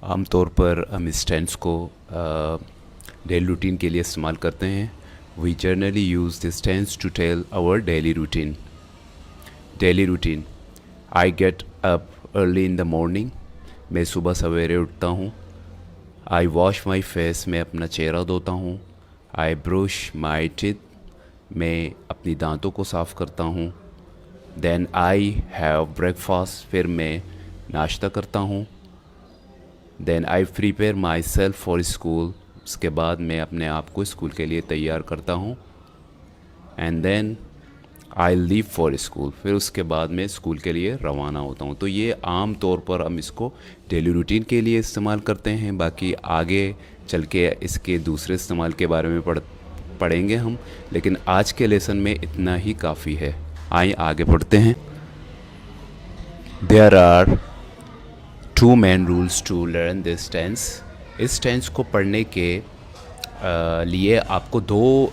आमतौर पर हम इस टेंस को डेली रूटीन के लिए इस्तेमाल करते हैं। We generally use this tense to tell our daily routine. Daily routine, I get up early in the morning, मैं सुबह सवेरे उठता हूँ। आई वॉश माई फेस, मैं अपना चेहरा धोता हूँ। आई ब्रश माई टीथ, मैं अपनी दांतों को साफ़ करता हूँ। देन आई हैव ब्रेकफास्ट, फिर मैं नाश्ता करता हूँ। Then I prepare myself for school, उसके बाद मैं अपने आप को स्कूल के लिए तैयार करता हूँ। And then I leave for school, फिर उसके बाद मैं स्कूल के लिए रवाना होता हूँ। तो ये आम तौर पर हम इसको डेली रूटीन के लिए इस्तेमाल करते हैं। बाकी आगे चल के इसके दूसरे इस्तेमाल के बारे में पढ़ेंगे हम, लेकिन आज के लेसन में इतना ही काफ़ी है। आइए आगे पढ़ते हैं। There are two main rules to learn this tense. इस टेंस को पढ़ने के लिए आपको दो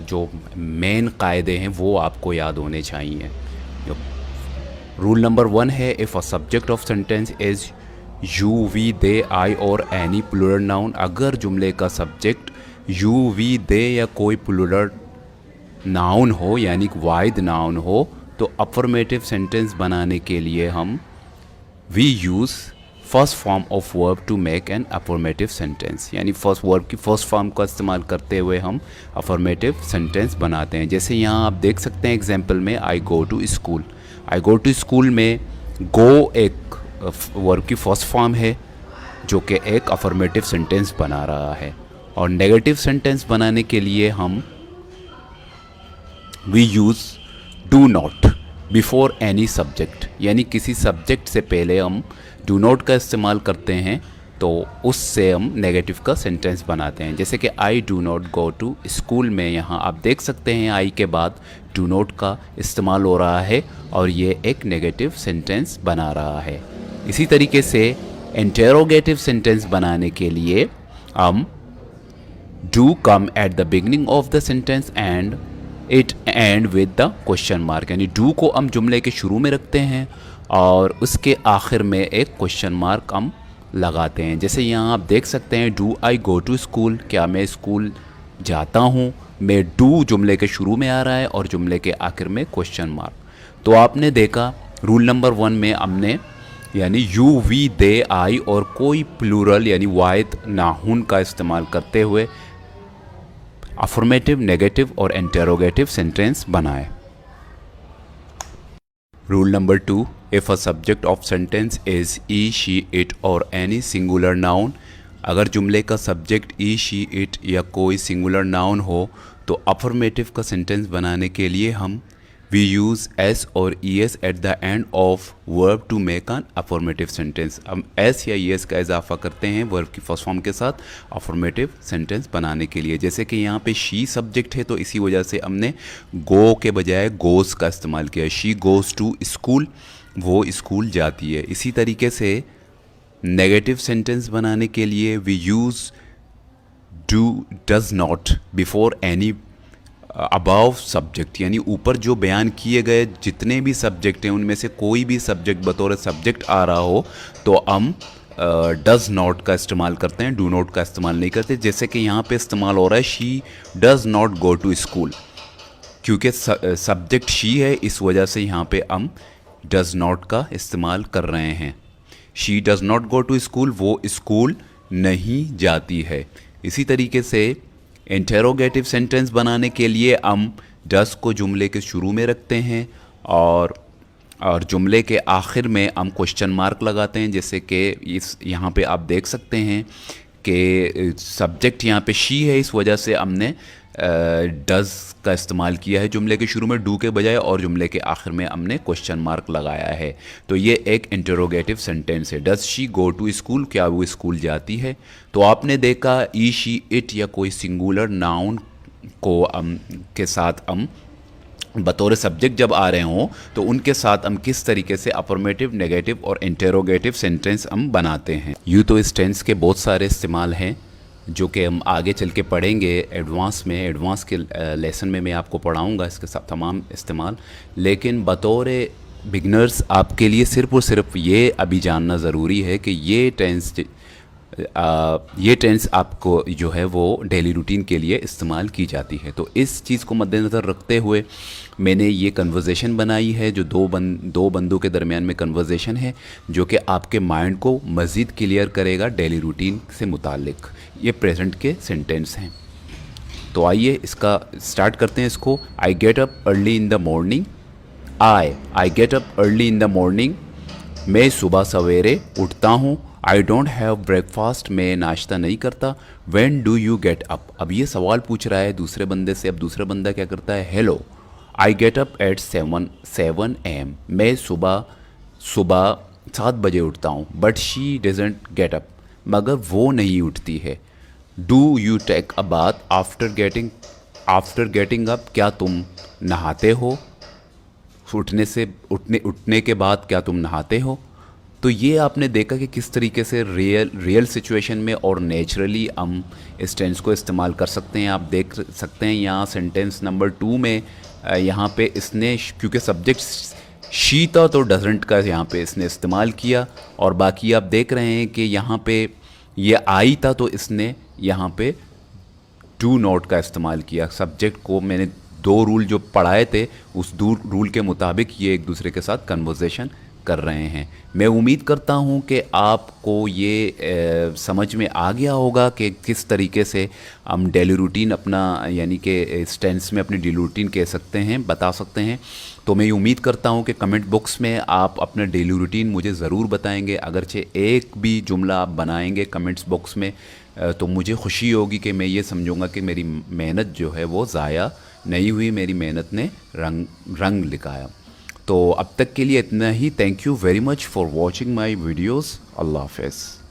जो मेन कायदे हैं वो आपको याद होने चाहिए। रूल नंबर 1 है, if a subject of sentence is you we they I or any plural noun, अगर जुमले का सब्जेक्ट यू वी दे या कोई प्लूरल नाउन हो यानी वाहिद नाउन हो, तो अफर्मेटिव सेंटेंस बनाने के लिए हम we use first form of verb to make an affirmative sentence, यानी फर्स्ट वर्ब की फर्स्ट फॉर्म का इस्तेमाल करते हुए हम अफर्मेटिव सेंटेंस बनाते हैं। जैसे यहाँ आप देख सकते हैं एग्जाम्पल में, I go to school. I go to school में गो एक वर्ब की फर्स्ट फॉर्म है जो कि एक अफर्मेटिव सेंटेंस बना रहा है। और नेगेटिव सेंटेंस बनाने के लिए हम we use do not before any subject, यानी किसी सब्जेक्ट से पहले हम डू नॉट का इस्तेमाल करते हैं, तो उससे हम नेगेटिव का सेंटेंस बनाते हैं। जैसे कि I do not go to school में यहाँ आप देख सकते हैं आई के बाद डू नॉट का इस्तेमाल हो रहा है और ये एक नेगेटिव सेंटेंस बना रहा है। इसी तरीके से इंटेरोगेटिव सेंटेंस बनाने के लिए हम do come at the beginning of the sentence and it and with the question mark, यानी डू को हम जुमले के शुरू में रखते हैं और उसके आखिर में एक क्वेश्चन मार्क हम लगाते हैं। जैसे यहाँ आप देख सकते हैं, do I go to school, क्या मैं स्कूल जाता हूँ। मैं डू जुमले के शुरू में आ रहा है और जुमले के आखिर में क्वेश्चन मार्क। तो आपने देखा रूल नंबर 1 में हमने यानी यू वी दे आई और कोई प्लूरल यानी वाहिद नाउन का इस्तेमाल करते हुए अफर्मेटिव, नेगेटिव और इंटेरोगेटिव सेंटेंस बनाए। Rule number 2, if a subject of sentence is E she it और एनी सिंगुलर नाउन, अगर जुमले का सब्जेक्ट ई शी इट या कोई सिंगुलर नाउन हो तो अफर्मेटिव का सेंटेंस बनाने के लिए हम वी यूज़ एस और E S at the end of verb to make an affirmative sentence. हम एस या ई एस का इजाफा करते हैं वर्ब की फर्स्ट फॉर्म के साथ अफर्मेटिव सेंटेंस बनाने के लिए। जैसे कि यहाँ पे शी सब्जेक्ट है तो इसी वजह से हमने गो के बजाय गोज़ का इस्तेमाल किया। शी गोज़ टू स्कूल, वो स्कूल जाती है। इसी तरीके से नेगेटिव सेंटेंस बनाने के लिए we use do does not before any above subject, यानी ऊपर जो बयान किए गए जितने भी सब्जेक्ट हैं उनमें से कोई भी सब्जेक्ट बतौर सब्जेक्ट आ रहा हो तो हम डज़ नॉट का इस्तेमाल करते हैं, डू नॉट का इस्तेमाल नहीं करते। जैसे कि यहाँ पे इस्तेमाल हो रहा है she does not go to school, क्योंकि सब्जेक्ट शी है इस वजह से यहाँ पे हम डज़ नॉट का इस्तेमाल कर रहे हैं। She does not go to school, वो स्कूल नहीं जाती है। इसी तरीके से इंटेरोगेटिव सेंटेंस बनाने के लिए हम डज़ को जुमले के शुरू में रखते हैं और जुमले के आखिर में हम क्वेश्चन मार्क लगाते हैं। जैसे कि इस यहाँ पे आप देख सकते हैं कि सब्जेक्ट यहाँ पे शी है, इस वजह से हमने डज़ का इस्तेमाल किया है जुमले के शुरू में डू के बजाय और जुमले के आखिर में हमने क्वेश्चन मार्क लगाया है। तो ये एक इंटरोगेटिव सेंटेंस है। Does she go to school, क्या वो स्कूल जाती है। तो आपने देखा ई शी इट या कोई सिंगुलर नाउन को के साथ हम बतौर सब्जेक्ट जब आ रहे हों तो उनके साथ हम किस तरीके से अफर्मेटिव, नेगेटिव और इंटेरोगेटिव सेंटेंस हम बनाते हैं। यूँ तो इस टेंस के बहुत सारे इस्तेमाल हैं जो कि हम आगे चल के पढ़ेंगे एडवांस में। एडवांस के लेसन में मैं आपको पढ़ाऊंगा इसके सब तमाम इस्तेमाल, लेकिन बतौर बिगनर्स आपके लिए सिर्फ़ और सिर्फ ये अभी जानना ज़रूरी है कि ये टेंस ये टेंस आपको जो है वो डेली रूटीन के लिए इस्तेमाल की जाती है। तो इस चीज़ को मद्देनज़र रखते हुए मैंने ये कन्वर्जेशन बनाई है, जो दो बंदों के दरमियान में कन्वर्जेशन है, जो कि आपके माइंड को मज़ीद क्लियर करेगा डेली रूटीन से मुतालिक। ये प्रेजेंट के सेंटेंस हैं। तो आइए इसका स्टार्ट करते हैं इसको। आई get up early in the morning. I get up early in the morning. मैं सुबह सवेरे उठता हूँ। आई डोंट हैव ब्रेकफास्ट, मैं नाश्ता नहीं करता। When do you get up, अब ये सवाल पूछ रहा है दूसरे बंदे से। अब दूसरा बंदा क्या करता है, hello I get up at 7 AM, मैं सुबह 7 बजे उठता हूँ। But she doesn't get up, मगर वो नहीं उठती है। Do you take a bath after getting up, क्या तुम नहाते हो? उठने के बाद क्या तुम नहाते हो? तो ये आपने देखा कि किस तरीके से रियल सिचुएशन में और नेचुरली हम इस टेंस को इस्तेमाल कर सकते हैं। आप देख सकते हैं यहाँ सेंटेंस नंबर 2 में यहाँ पे इसने, क्योंकि सब्जेक्ट शी था तो डजंट का यहाँ पे इसने इस्तेमाल किया, और बाकी आप देख रहे हैं कि यहाँ पे ये आई था तो इसने यहाँ पे डू नॉट का इस्तेमाल किया। सब्जेक्ट को मैंने 2 रूल जो पढ़ाए थे उस 2 रूल के मुताबिक ये एक दूसरे के साथ कन्वर्सेशन कर रहे हैं। मैं उम्मीद करता हूं कि आपको ये समझ में आ गया होगा कि किस तरीके से हम डेली रूटीन अपना, यानी कि इस टेंस में अपनी डेली रूटीन कह सकते हैं, बता सकते हैं। तो मैं उम्मीद करता हूं कि कमेंट बॉक्स में आप अपना डेली रूटीन मुझे ज़रूर बताएंगे। अगरचे एक भी जुमला आप बनाएंगे कमेंट्स बॉक्स में तो मुझे खुशी होगी कि मैं ये समझूंगा कि मेरी मेहनत जो है वो ज़ाया नहीं हुई, मेरी मेहनत ने रंग लिखाया। तो अब तक के लिए इतना ही। Thank you very much for watching my videos. अल्लाह हाफ़िज़।